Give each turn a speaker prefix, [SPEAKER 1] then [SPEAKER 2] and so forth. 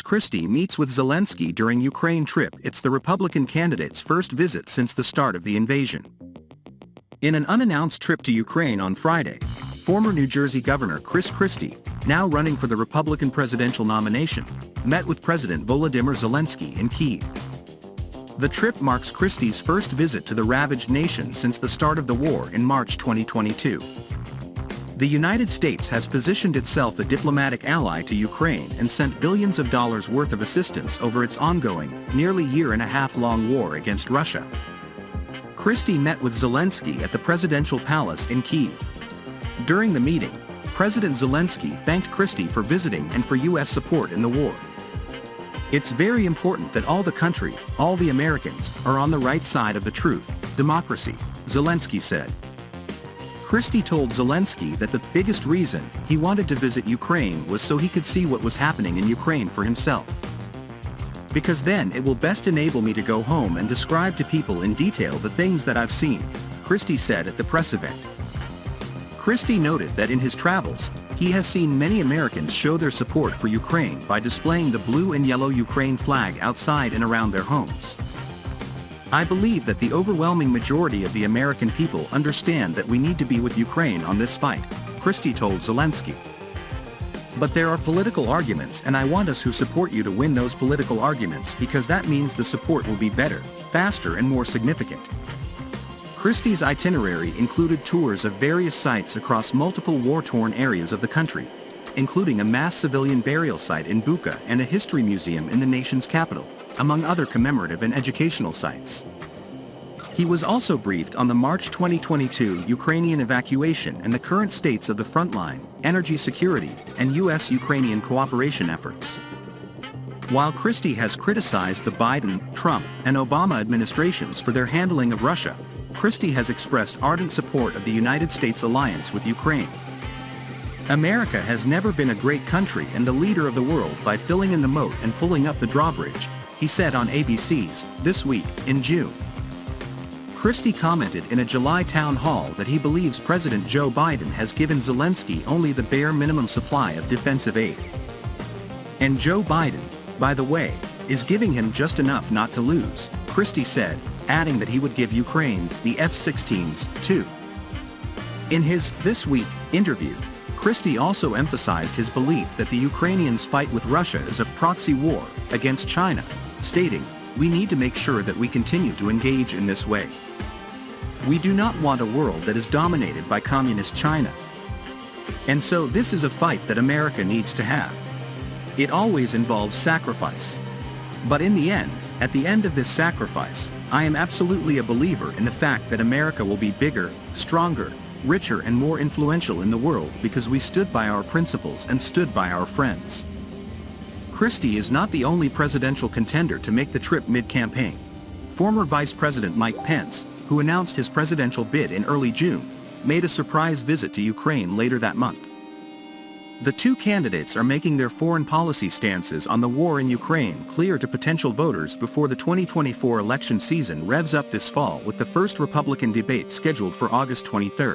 [SPEAKER 1] Christie meets with Zelenskyy during Ukraine trip. It's the Republican candidate's first visit since the start of the invasion. In an unannounced trip to Ukraine on Friday, former New Jersey Governor Christie, now running for the Republican presidential nomination, met with President Volodymyr Zelenskyy in Kyiv. The trip marks Christie's first visit to the ravaged nation since the start of the war in March 2022. The United States has positioned itself a diplomatic ally to Ukraine and sent billions of dollars worth of assistance over its ongoing, nearly year-and-a-half-long war against Russia. Christie met with Zelenskyy at the presidential palace in Kyiv. During the meeting, President Zelenskyy thanked Christie for visiting and for U.S. support in the war. "It's very important that all the country, all the Americans, are on the right side of the truth, democracy," Zelenskyy said. Christie told Zelenskyy that the biggest reason he wanted to visit Ukraine was so he could see what was happening in Ukraine for himself. "Because then it will best enable me to go home and describe to people in detail the things that I've seen," Christie said at the press event. Christie noted that in his travels, he has seen many Americans show their support for Ukraine by displaying the blue and yellow Ukraine flag outside and around their homes. "I believe that the overwhelming majority of the American people understand that we need to be with Ukraine on this fight," Christie told Zelenskyy. "But there are political arguments, and I want us who support you to win those political arguments because that means the support will be better, faster and more significant." Christie's itinerary included tours of various sites across multiple war-torn areas of the country, including a mass civilian burial site in Bucha and a history museum in the nation's capital, among other commemorative and educational sites. He was also briefed on the March 2022 Ukrainian evacuation and the current states of the front line, energy security, and U.S.-Ukrainian cooperation efforts. While Christie has criticized the Biden, Trump, and Obama administrations for their handling of Russia, Christie has expressed ardent support of the United States alliance with Ukraine. "America has never been a great country and the leader of the world by filling in the moat and pulling up the drawbridge," he said on ABC's This Week in June. Christie commented in a July town hall that he believes President Joe Biden has given Zelenskyy only the bare minimum supply of defensive aid. "And Joe Biden, by the way, is giving him just enough not to lose," Christie said, adding that he would give Ukraine the F-16s, too. In his This Week interview, Christie also emphasized his belief that the Ukrainians' fight with Russia is a proxy war against China, stating, "We need to make sure that we continue to engage in this way. We do not want a world that is dominated by communist China. And so this is a fight that America needs to have. It always involves sacrifice. But in the end, at the end of this sacrifice, I am absolutely a believer in the fact that America will be bigger, stronger, richer and more influential in the world because we stood by our principles and stood by our friends." Christie is not the only presidential contender to make the trip mid-campaign. Former Vice President Mike Pence, who announced his presidential bid in early June, made a surprise visit to Ukraine later that month. The two candidates are making their foreign policy stances on the war in Ukraine clear to potential voters before the 2024 election season revs up this fall with the first Republican debate scheduled for August 23.